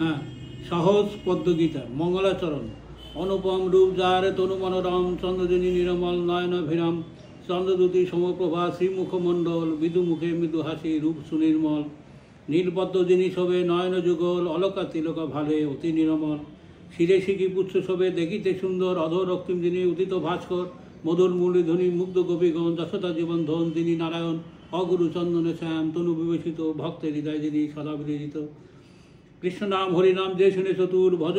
হ্যাঁ, সহজ পদ্মগীতা মঙ্গলাচরণ। অনুপম রূপ যার তনু মনোরম, চন্দ্রজনী নিরমল নয়ন ভিরম, চন্দ্রদূতি সমপ্রভা শ্রীমুখমণ্ডল, বিদুমুখে মৃদু হাসি রূপ সুনির্মল, নীলপদ্ম যিনি শোভে নয়ন যুগল, অলকা তিলকা ভালে অতি নিরমল, শিরে শিখি পুচ্ছ শোভে দেখিতে সুন্দর, অধর রক্তিম যিনি উদিত ভাস্কর, মধুর মুরলীধ্বনি মুগ্ধ গোপীগণ, যশোদা জীবন ধন তিনি নারায়ণ, অগুরু চন্দনে শ্যাম তনু বিবেচিত, ভক্তের হৃদয় যিনি সদা বিরজিত। কৃষ্ণ নাম হরিনাম যে শুনে চতুর, ভজ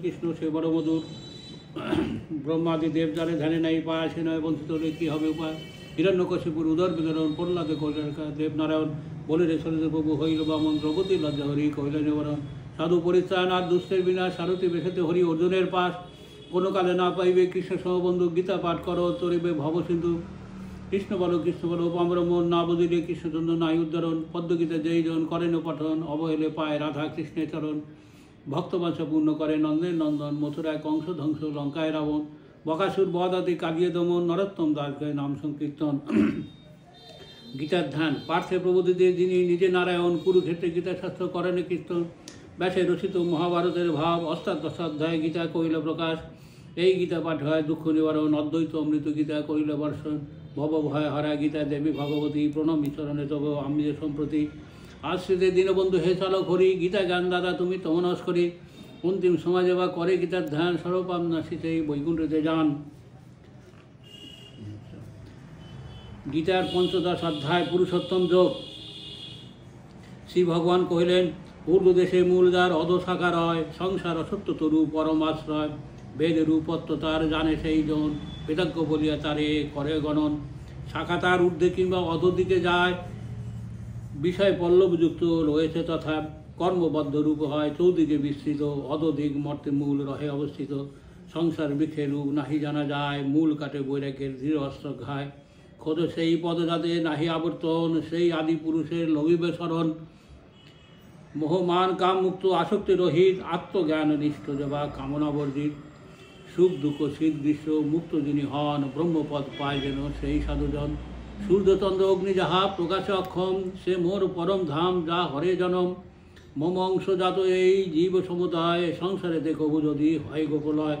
কৃষ্ণ সে বড় মধুর, ব্রহ্মাদি দেব যারে ধ্যানে নাই পায়, সে নয় বঞ্চিত হলে কী হবে উপায়, হিরণ্যকশিপুর উদর বিদরণ, প্রহ্লাদে কল্যাণকা দেবনারায়ণ, বলে রে সরজ প্রভু হইল বামন, দ্রৌপদী লজ্জা হরি কহিল নিবারণ, সাধু পরিত্রাণ আর দুষ্টের বিনা, সারথি বেসেতে হরি অর্জুনের পাশ, কোনো কালে না পাইবে কৃষ্ণ সমবন্ধু, গীতা পাঠ করো তরিবে ভব সিন্ধু, কৃষ্ণ বলো পামর মন না বুঝিলে কৃষ্ণচন্দ্র নাই উদ্ধারণ, পদ্মগীতা যেই জন করেন পঠন, অবহেলে পায় রাধা কৃষ্ণের চরণ, ভক্তবাঞ্ছা পূর্ণ করে নন্দের নন্দন, মথুরায় কংস ধ্বংস লঙ্কায় রাবণ, বকাসুর বধ আদি কাজিয়ে দমন, নরোত্তম দাস গায়ে নাম সংকীর্তন। গীতার ধ্যান পার্থে প্রবোধিতে যিনি নিজে নারায়ণ, কুরুক্ষেত্রে গীতাশাস্ত্র করেন কীর্তন, ব্যাসে রচিত মহাভারতের ভাব, অষ্টাদশাধ্যায় গীতা কহিল প্রকাশ, এই গীতা পাঠ হয় দুঃখ নিবারণ, অদ্বৈত অমৃত গীতা কহিল বর্ষণ, ভব ভয় হরা গীতা দেবী ভগবতী, প্রণমী চরণে তব আমি যে সম্প্রতি, আশ্রিতে দীনবন্ধু হে চালক হরি, গীতা জ্ঞান দাদা তুমি তমনস করি, অন্তিম সমাজে বা করে গীতার ধ্যান, সর্বপাপ নাশিতে বৈকুণ্ঠতে যান। গীতার পঞ্চদশ অধ্যায় পুরুষোত্তম যোগ। শ্রী ভগবান কহিলেন, ঊর্ধ্বদেশে মূলদার অধশাখা রয়, সংসার অসত্য তরু পরমাশ্রয়, বেদ রূপত্ব তার জানে সেই জন, বেদজ্ঞ বলিয়া তারে করে গণন, শাখা তার ঊর্ধ্বে কিংবা অধদিকে যায়, বিষয় পল্লবযুক্ত রয়েছে তথা, কর্মবদ্ধ রূপ হয় চৌদিকে বিস্তৃত, অধদিক মর্তে মূল রহে অবস্থিত, সংসার বৃক্ষের রূপ নাহি জানা যায়, মূল কাটে বৈরাগ্যের দৃঢ় অস্ত্র ঘায়, খোঁজ সেই পদজাতে নাহি আবর্তন, সেই আদি পুরুষের লভিবে শরণ, মোহমান কাম মুক্ত আসক্তি রহিত, আত্মজ্ঞান নিষ্ঠ যবা কামনা বর্জিত, সুখ দুঃখ শীত গ্রীষ্ম মুক্ত যিনি হন, ব্রহ্মপদ পায় যেন সেই সাধুজন, সূর্যচন্দ্র অগ্নি যাহা প্রকাশে অক্ষম, সে মোর পরম ধাম যা হরে জনম, মম অংশজাত এই জীব সমুদায়, সংসারে দেখবু যদি হয় গোপলয়,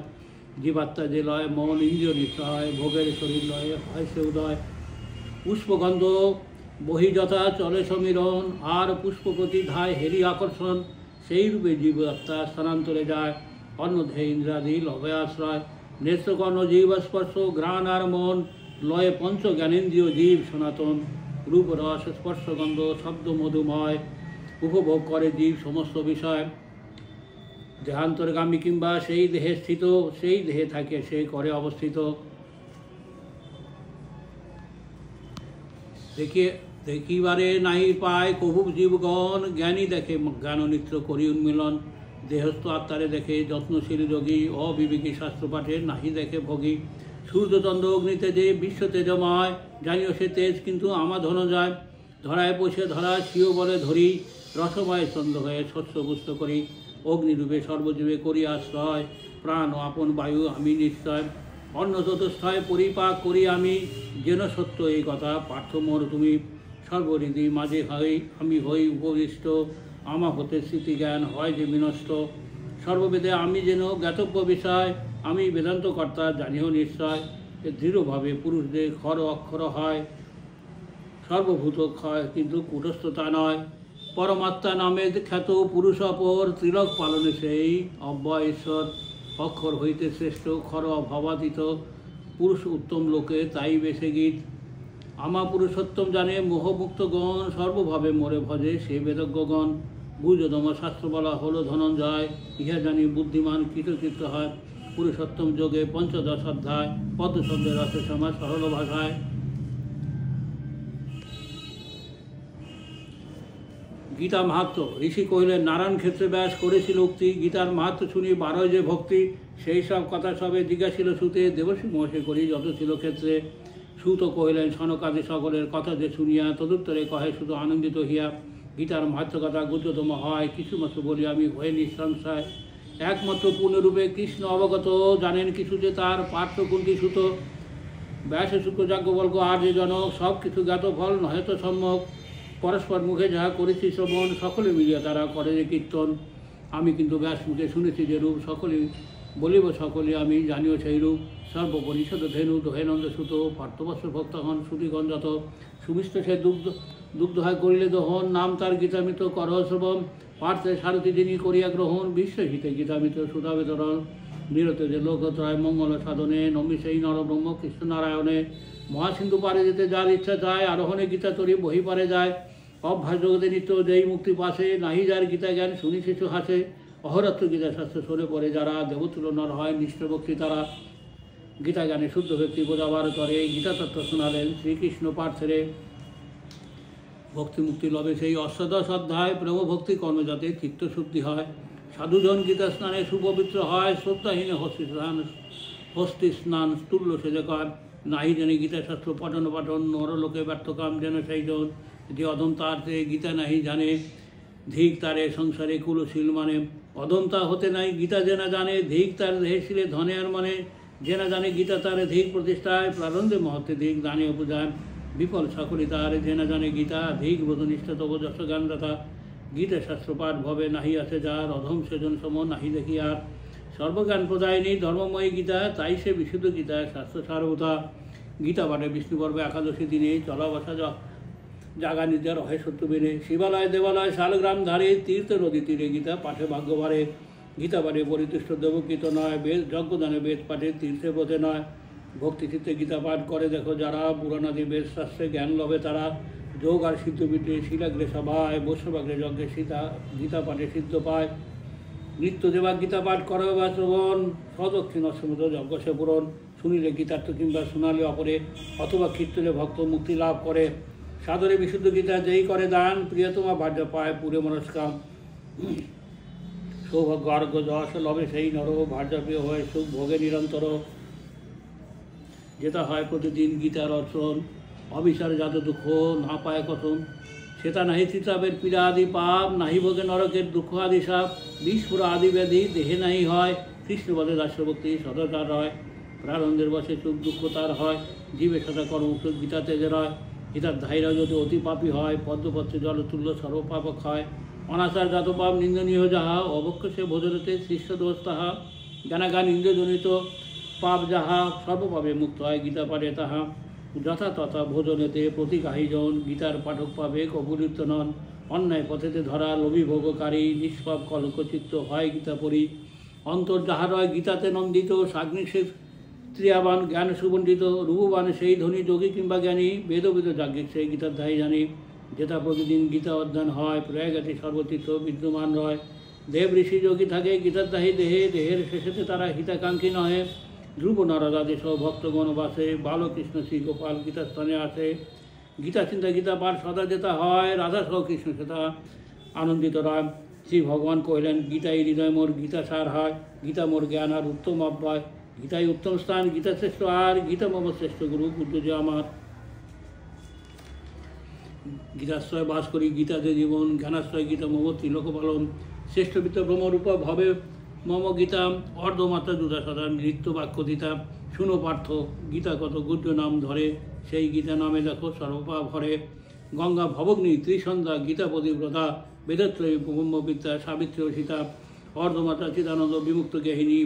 জীবাত্মা যে লয় মন ইন্দ্রিয় নিশ্চয়, ভোগের শরীর লয় হয় সে উদয়, পুষ্পগন্ধ বহি যথা চলে সমীরণ, আর পুষ্পপতি ধায় হেরি আকর্ষণ, সেই রূপে জীবাত্মা স্থানান্তরে যায়, অন্নধে ইন্দ্রাদি লভে আশ্রয়, নেত্রকর্ণ জীব স্পর্শ ঘ্রাণ আর মন, লয়ে পঞ্চ জ্ঞানেন্দ্রিয় জীব সনাতন, রূপ রস স্পর্শগন্ধ শব্দ মধুময়, উপভোগ করে জীব সমস্ত বিষয়, দেহান্তরগামী কিংবা সেই দেহে স্থিত, সেই দেহে থাকে সে করে অবস্থিত। দেখিবারে নাহি পায় কভু জীবগণ, জ্ঞানী দেখে জ্ঞাননিত্র করি উন্মিলন, দেহস্থ আত্মারে দেখে যত্নশীল যোগী, অবিবেকী শাস্ত্রপাঠে নাহি দেখে ভোগী, সূর্যচন্দ্র অগ্নিতে যে বিশ্ব তেজময়, জানিও সে তেজ কিন্তু আমা ধন যায়, ধরায় পোষে ধরা স্বীয় বলে ধরি, রসময় চন্দ্র হয়ে শস্য পুষ্ট করি, অগ্নিরূপে সর্বজীবে করি আশ্রয়, প্রাণ ও আপন বায়ু আমি নিশ্চয়, অন্ন চতুষ্টয় পরিপাক করি আমি, যেন সত্য এই কথা পার্থ মোর তুমি, সর্বহৃদি মাঝে হই আমি হই উপবিষ্ট, আমা হতে স্মৃতি জ্ঞান হয় যে বিনষ্ট, সর্ববেদে আমি যেন জ্ঞাতব্য বিষয়, আমি বেদান্ত কর্তা জানিও নিশ্চয়, দৃঢ়ভাবে পুরুষদের খর অক্ষর হয়, সর্বভূত ক্ষয় কিন্তু কূটস্থতা নয়, পরমাত্মা নামে খ্যাত পুরুষ অপর, তিলক পালনে সেই অব্যয় ঈশ্বর, অক্ষর হইতে শ্রেষ্ঠ খর অভাবাতীত, পুরুষ উত্তম লোকে তাই বেশে গীত, আমা পুরুষোত্তম জানে মোহমুক্তগণ, সর্বভাবে মোরে ভজে সে বেদজ্ঞগণ, বুঝদম শাস্ত্র বলা হলো ধনঞ্জয়, ইহা জানি বুদ্ধিমান কৃতকৃত হয়, পুরুষোত্তম যোগে পঞ্চদশ অধ্যায়, পদ্মশব্দের রসে সমাজ সরল ভাষায়। গীতা মাহাত্ম। ঋষি কহিলেন, নারায়ণ ক্ষেত্রে ব্যাস করেছিল উক্তি, গীতার মাহাত্ম শুনি 12 যে ভক্তি, সেই সব কথা সবে জিজ্ঞাসিল সুতে, দেবশ্রী মহর্ষি করি যত ছিল ক্ষেত্রে, সুত কহিলেন সনকাদি সকলের কথা যে শুনিয়া, তদুত্তরে কহে শুধু আনন্দিত হিয়া, গীতার মাহাত্ম কথা গুহ্যতম হয়, কিছুমাত্র বলি আমি হয়ে নিঃসংশয়, একমাত্র পূর্ণরূপে কৃষ্ণ অবগত, জানেন কিছু যে তার পার্থ কুন্তি সুত, ব্যাসে শুক্র যাজ্ঞবল্ক্য আর যে জনক, সব কিছু জ্ঞাত ফল নহে তো সম্যক, পরস্পর মুখে যাহা করেছি শ্রবণ, সকলে মিলিয়া তারা করে যে কীর্তন, আমি কিন্তু ব্যাসমুখে শুনেছি যে রূপ, সকলেই বলিব সকলে আমি জানিও সেই রূপ। সর্বপরিষদ ধেনু দোহেনন্দ সুত, পার্থবৎস ভক্তগণ শ্রুতিগণ যত, সুমিষ্ট সে দুগ্ধ হয় করিলে দহন, নাম তার গীতামিত করহ শ্রবণ, পার্থে সারথি যিনি করিয়া গ্রহণ, বিশ্বহিতে গীতামিত সুধা বিতরণ, নিরত যে লোকত্রয় মঙ্গল সাধনে, নমি সেই নরব্রহ্ম কৃষ্ণনারায়ণে, মহাসিন্ধু পারে যেতে যার ইচ্ছা চায়, আরোহণে গীতা তরি বহি পারে যায়, অভ্যাস জগতে নিত্য যেই মুক্তি পাশে, নাহি যার গীতা জ্ঞান শুনি শিশু হাসে, অহরাত্র গীতা শাস্ত্র সরে পড়ে যারা, দেবতুল্য নর হয় নিষ্ঠ ভক্তি তারা, গীতা জ্ঞানে শুদ্ধ ব্যক্তি বোঝাবার তরে, গীতা তত্ত্ব শোনালেন শ্রীকৃষ্ণ পার্থরে, ভক্তি মুক্তি লবে সেই অষ্টাদশ অধ্যায়, প্রেম ভক্তি কর্মে যাতে চিত্তশুদ্ধি হয়, সাধুজন গীতা স্নানে সুপবিত্র হয়, শ্রদ্ধাহীনে হস্তি স্নান তুল্য সেজে কর, নাহি জানে গীতা শাস্ত্র পঠন পাঠন, নরলোকে ব্যর্থকাম যেন সেই জন, যে অদন্তার সে গীতা নাহি জানে, ধিক তারে সংসারে কুলশীল মানে, অদন্তা হতে নাই গীতা জেনা জানে, ধিক তার দেহশীলে ধনে আর মানে, জেনা জানে গীতা তার ধিক প্রতিষ্ঠায়, প্রারম্ভে মহত্বে ধিক দানে পূজায়, বিফল সকলে তার জেনা জানে গীতা, ধিক বোধনিষ্ঠা তব যশ জ্ঞানদাতা, গীতা শাস্ত্রপাঠ ভবে নাহি আছে যার, অধম সেজন সম নাহি দেখি আর, সর্বজ্ঞান প্রদায়িনী ধর্মময়ী গীতা, তাই সে বিশুদ্ধ গীতা শাস্ত্র সারবতা, গীতা পাঠে বিষ্ণু পর্বে একাদশী দিনে চলা বসা জাগা নিজের হয় সত্য বেনে, শিবালয় দেবালয় শালগ্রাম ধারে, তীর্থ নদী তীরে গীতা পাঠে ভাগ্যবারে, গীতা পাঠে পরিতুষ্ট দেবকৃত নয়, বেদ যজ্ঞদানে বেদ পাঠে তীর্থে ব্রতে নয়, ভক্তিচিত্তে গীতা পাঠ করে দেখো যারা, পুরাণাদি বেদ শাস্ত্রে জ্ঞান লবে তারা, যোগ আর সিদ্ধপীঠে শিলাগ্রে সভায়, বৈষ্ণবাগ্রে যজ্ঞে গীতা পাঠে সিদ্ধ পায়, নিত্য দেবা গীতা পাঠ করে বা শ্রবণ, সদক্ষিণ অসমুদ যজ্ঞ সে পূরণ, শুনিলে গীতার্থ কিংবা শোনালে অপরে, অথবা কীর্তনে ভক্ত মুক্তি লাভ করে, সাদরে বিশুদ্ধ গীতা যেই করে দান, প্রিয়তমা ভাগ্য পায় পুরে মনস্কাম, সৌভাগ্য আরোগ্য যশ লবে সেই নর, ভার্যাপ্রিয় হয়ে সুখ ভোগে নিরন্তর, যেটা হয় প্রতিদিন গীতার অর্চন, অবিচারে যাতে দুঃখ না পায় কথন, সেটা নাহি চিতাবের পীড়া আদি পাপ, নাহি ভোগে নরকের দুঃখ আদি সাপ, বিস্ফোরা আদি ব্যাধি দেহে নাহি হয়, কৃষ্ণপদে দাস্যভক্তি সদাচার হয়, প্রারম্ভের বসে সুখ দুঃখ তার হয়, জীবে সদা কর্মসুখ গীতাতে যে রয়, গীতার ধাইরা যদি অতি পাপী হয়, পদ্মপত্রে জলতুল্য সর্বপাপক হয়, অনাচার জাত পাপ নিন্দনীয় যাহা, অবক্ষ সে ভোজনতে শিষ্য দোষ তাহা, জ্ঞানাগান ইন্দ্রজনিত পাপ যাহা, সর্বপাপে মুক্ত হয় গীতা পাঠে তাহা, যথা তথা ভোজনেতে প্রতিকাহীজন, গীতার পাঠক পাবে কবুলিত নন, অন্যায় পথেতে ধরা লোভিভোগকারী, নিষ্পাপ কলকচিত্ত হয় গীতা পড়ি, অন্তর যাহার হয় গীতাতে নন্দিত, সাগ্নিশেষ ত্রিয়াবান জ্ঞান সুবণ্ডিত, রূপবান সেই ধনী যোগী কিংবা জ্ঞানী, বেদবিদ যাজ্ঞিক সেই গীতার ধাই জানি, যেটা প্রতিদিন গীতা অধ্যয়ন হয়, প্রয়াগাতি সর্বতীর্থ বিদ্যমান রয়, দেব ঋষি যোগী থাকে গীতার দাহি দেহে, দেহের শেষেতে তারা হিতাকাঙ্ক্ষী নহে, ধ্রুব নরদাদি সহ ভক্তগণ বাসে, বালকৃষ্ণ শ্রী গোপাল গীতাস্থানে আসে, গীতা চিন্তা গীতা পাঠ সদা যেটা হয়, রাধা সহ কৃষ্ণ সেটা আনন্দিত রায়, শ্রী ভগবান কহিলেন গীতাই হৃদয় মোর গীতা সার হয়, গীতা মোর জ্ঞান আর উত্তম অভ্যায়, গীতাই উত্তম স্থান গীতা শ্রেষ্ঠ আর, গীতা মম শ্রেষ্ঠ গুরু পূজ্য যে আমার, গীতাশ্রয় বাস করি গীতাতে জীবন, জ্ঞানাশ্রয় গীতা মম ত্রিলোক পালন, শ্রেষ্ঠ বিত্ত ব্রহ্মরূপ ভবে মম গীতা, অর্ধমাত্রা দুদা সদা নৃত্য বাক্য দিতা, শুনো পার্থ গীতা কত গুহ্য নাম ধরে, সেই গীতা নামে দেখো সর্বপাপ হরে, গঙ্গা ভবগ্নি ত্রিসন্ধ্যা গীতাপতি ব্রতা, বেদত্রয়ী ব্রহ্মবিদ্যা সাবিত্রী ও সীতা, অর্ধমাত্রা চিদানন্দ বিমুক্ত জ্ঞাহিনী,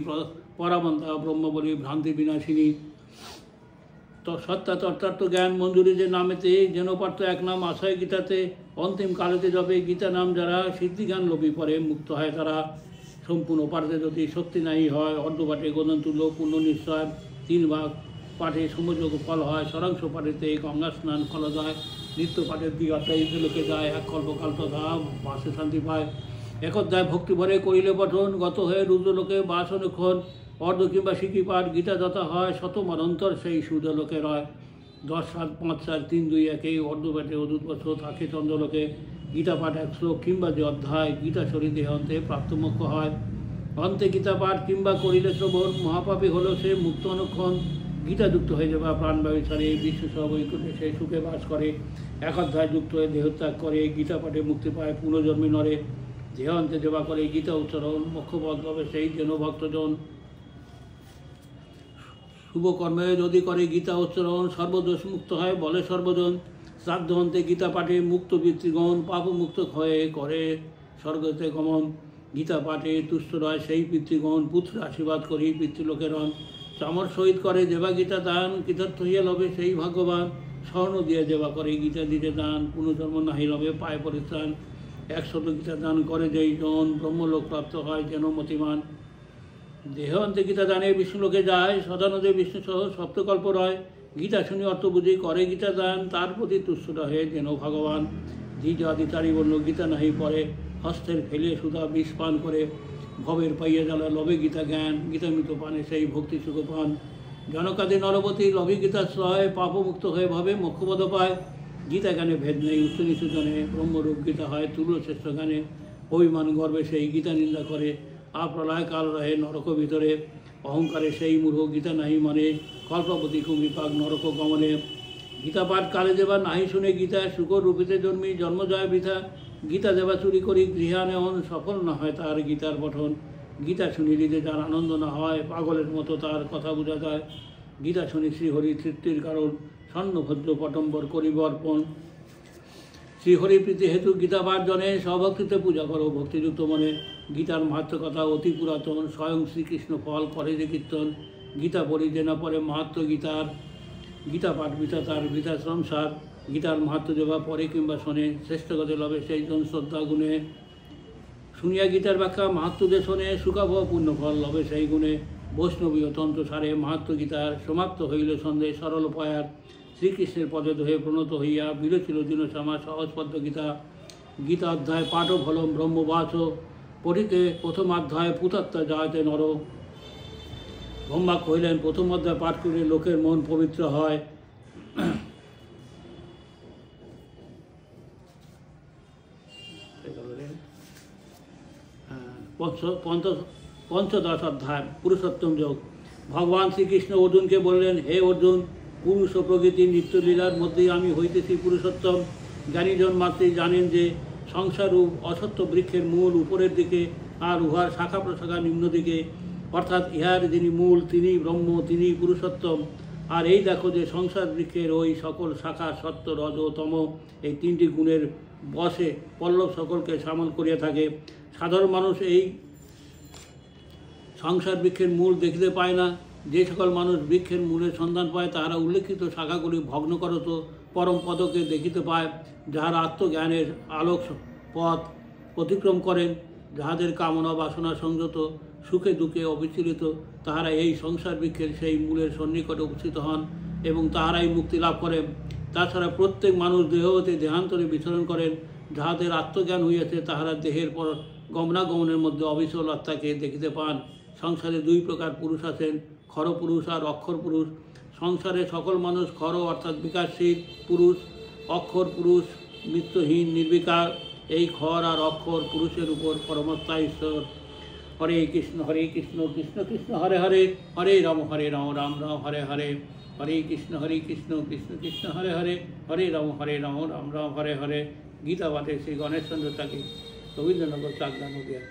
পরাবন্তা ব্রহ্মবলী ভ্রান্তি বিনাশিনী, সত্তা তত্ত্বার্থ জ্ঞান মঞ্জুরি যে নামেতে, যেন পার্থ এক নাম আশায় গীতাতে, অন্তিম কালেতে জপে গীতা নাম যারা, সিদ্ধিজ্ঞান লোভী পরে মুক্ত হয় তারা, সম্পূর্ণ পাঠে যদি শক্তি নাই হয়, অর্ধপাঠে গোদন তুল্য পূর্ণ নিশ্চয়, 3 ভাগ পাঠে সমযোগ ফল হয়, ষড়াংশ পাঠেতে গঙ্গা স্নান ফলদায়, নিত্য পাঠের 2 অধ্যায় লোকে যায়, এক কল্পকাল তথা বাসে শান্তি পায়, এক অধ্যায় ভক্তি ভরে করিলে পঠন, গত হয়ে রুদ্রলোকে বাস অনুক্ষণ, অর্ধ কিংবা শিখি পাঠ গীতা যথা হয়, শতমানন্তর সেই সূর্যলোকে রয়, 10 7 5 4 3 2 1 অর্ধপাঠে অদূত বছর থাকে চন্দ্রলোকে, গীতা পাঠ 1 শ্লোক কিংবা যে অধ্যায়, গীতা শরীরে অন্তে প্রাপ্তমোক্ষ হয়, অন্তে গীতা পাঠ কিংবা করিলে শ্রবণ, মহাপাপী হলো সে মুক্ত অনুক্ষণ, গীতা যুক্ত হয়ে যাবে প্রাণবায়ু ছাড়ে, বিশ্ব সব ঐক্যে সে সুখে বাস করে, এক অধ্যায় যুক্ত হয়ে দেহত্যাগ করে, গীতা পাঠে মুক্তি পায় পুনর্জন্মী নরে, দেহ অন্তে দেবা করে গীতা উচ্চারণ, মোক্ষপদ পাবে সেই যেন ভক্তজন, শুভকর্মে যদি করে গীতা উচ্চারণ, সর্বদোষ মুক্ত হয় বলে সর্বজন, শ্রাদ্ধ অন্তে গীতা পাঠে মুক্ত পিতৃগণ, পাপ মুক্ত হয়ে করে স্বর্গতে গমন, গীতা পাঠে তুষ্ট রয় সেই পিতৃগণ, পুত্র আশীর্বাদ করি পিতৃলোকের রণ। চামর সহিত করে যেবা গীতা দান, কৃতার্থ হইয়া লবে সেই ভাগ্যবান। স্বর্ণ দিয়ে যেবা করে গীতা দিতে দান, পুনর্জন্ম নাহি লবে পায় পরিত্রাণ। 100 গীতা দান করে যেই জন, ব্রহ্মলোক প্রাপ্ত হয় যেন মতিমান। দেহ অন্তে গীতা দানে বিষ্ণুলোকে যায়, সদানদে বিষ্ণু সহ সপ্তকল্প রয়। গীতা শুনি অর্থ বুঝি করে গীতা দান, তার প্রতি তুষ্ট রহে যেন ভগবান। দ্বিজ আদি চারি বর্ণ গীতা নাহি পড়ে, হস্তের ফেলে সুধা বিষ পান করে। ভবের পাইয়া জ্বালা লবে গীতা জ্ঞান, গীতামৃত পানে সেই ভক্তি সুখ পান। জনকাদি নরপতি লভে গীতাশ্রয়, পাপমুক্ত হয়ে ভাবে মোক্ষপদ পায়। গীতা জ্ঞানে ভেদ নেই উচ্চ নিচু জনে, ব্রহ্মরূপ গীতা হয় তুল্য শ্রেষ্ঠ জ্ঞানে। অভিমান গর্বে সেই গীতা নিন্দা করে, প্রলয় কাল রহে নরক ভিতরে। অহংকারে সেই মূঢ় গীতা নাহি মানে, কল্পপতি কুবিপাক নরক গমনে। গীতা পাঠ কালে দেবা নাহি শুনে গীতা, শুকর রূপিতে জন্মি জন্ম যায় বৃথা। গীতা দেবা চুরি করি গৃহানে হন, সফল না হয় তার গীতার পঠন। গীতা শুনি হৃদে যার আনন্দ না হয়, পাগলের মতো তার কথা বোঝা যায়। গীতা শুনি শ্রীহরি তৃপ্তির কারণ, স্বর্ণভদ্র পটম্বর করিব অর্পণ। শ্রীহরি প্রীতি হেতু গীতা পাঠ জনে, স্বভক্তিতে পূজা করো ভক্তিযুক্ত মনে। গীতার মাহাত্ম কথা অতি পুরাতন, স্বয়ং শ্রীকৃষ্ণ ফল করে যে কীর্তন। গীতা পড়ি যে না পরে মাহাত্ম গীতার, গীতা পাঠ বৃথা তার বৃথা সংসার। গীতার মাহাত্ম যেবা পরে কিংবা শোনে, শ্রেষ্ঠ গতে লবে সেই জন শ্রদ্ধা গুণে। শুনিয়া গীতার ব্যাখ্যা মাহাত্ম যে শোনে, সুখাভ পুণ্যফল লবে সেই গুণে। বৈষ্ণবীয় তন্ত্র সারে মাহাত্ম গীতার, সমাপ্ত হইল সন্দেহ সরল পয়ার। শ্রীকৃষ্ণের পদে দোহে প্রণত হইয়া, বিরচিল দীনশ্যামা সহজ পদ্ম গীতা। গীতা অধ্যায় পাঠ ফলম ব্রহ্মবাচ, পড়িতে প্রথম অধ্যায় পুতাত্মা যায়তে নর। ব্রহ্মা কহিলেন প্রথম অধ্যায় পাঠ করে লোকের মন পবিত্র হয়। পঞ্চদশ অধ্যায় পুরুষোত্তম যোগ। ভগবান শ্রীকৃষ্ণ অর্জুনকে বললেন, হে অর্জুন, পুরুষ ও প্রকৃতির নিত্যলীলার মধ্যেই আমি হইতেছি পুরুষোত্তম। জ্ঞানীজন মাত্রই জানেন যে সংসাররূপ অসত্য বৃক্ষের মূল উপরের দিকে, আর উহার শাখা প্রশাখা নিম্ন দিকে। অর্থাৎ ইহার যিনি মূল তিনি ব্রহ্ম, তিনি পুরুষোত্তম। আর এই দেখো যে সংসার বৃক্ষের ওই সকল শাখা সত্য রজ তম এই তিনটি গুণের বশে পল্লব সকলকে সামাল করিয়া থাকে। সাধারণ মানুষ এই সংসার বৃক্ষের মূল দেখিতে পায় না। যে সকল মানুষ বৃক্ষের মূলের সন্ধান পায়, তাহারা উল্লেখিত শাখাগুলি ভগ্ন করত পরম পদকে দেখিতে পায়। যাহারা আত্মজ্ঞানের আলোক পথ অতিক্রম করেন, যাহাদের কামনা বাসনা সংযত, সুখে দুঃখে অবিচলিত, তাহারা এই সংসার বৃক্ষের সেই মূলের সন্নিকটে উপস্থিত হন এবং তাহারাই মুক্তি লাভ করেন। তাছাড়া প্রত্যেক মানুষ দেহ হতে দেহান্তরে বিচরণ করেন। যাহাদের আত্মজ্ঞান হইয়াছে, তাহারা দেহের পর গমনাগমনের মধ্যে অবিচল আত্মাকে দেখিতে পান। সংসারে দুই প্রকার পুরুষ আছেন, খর পুরুষ আর অক্ষর পুরুষ। সংসারে সকল মানুষ খর অর্থাৎ বিকাশশীল পুরুষ, অক্ষর পুরুষ মৃত্যুহীন নির্বিকার। এই খর আর অক্ষর পুরুষের উপর পরমাত্মা ঈশ্বর। হরে কৃষ্ণ কৃষ্ণ কৃষ্ণ হরে হরে, হরে রাম রাম রাম হরে হরে। হরে কৃষ্ণ কৃষ্ণ কৃষ্ণ হরে হরে, হরে রাম রাম রাম হরে হরে। গীতা পাঠে শ্রী গণেশ চন্দ্র তাকে রবীন্দ্রনগর চাকদা নদিয়া।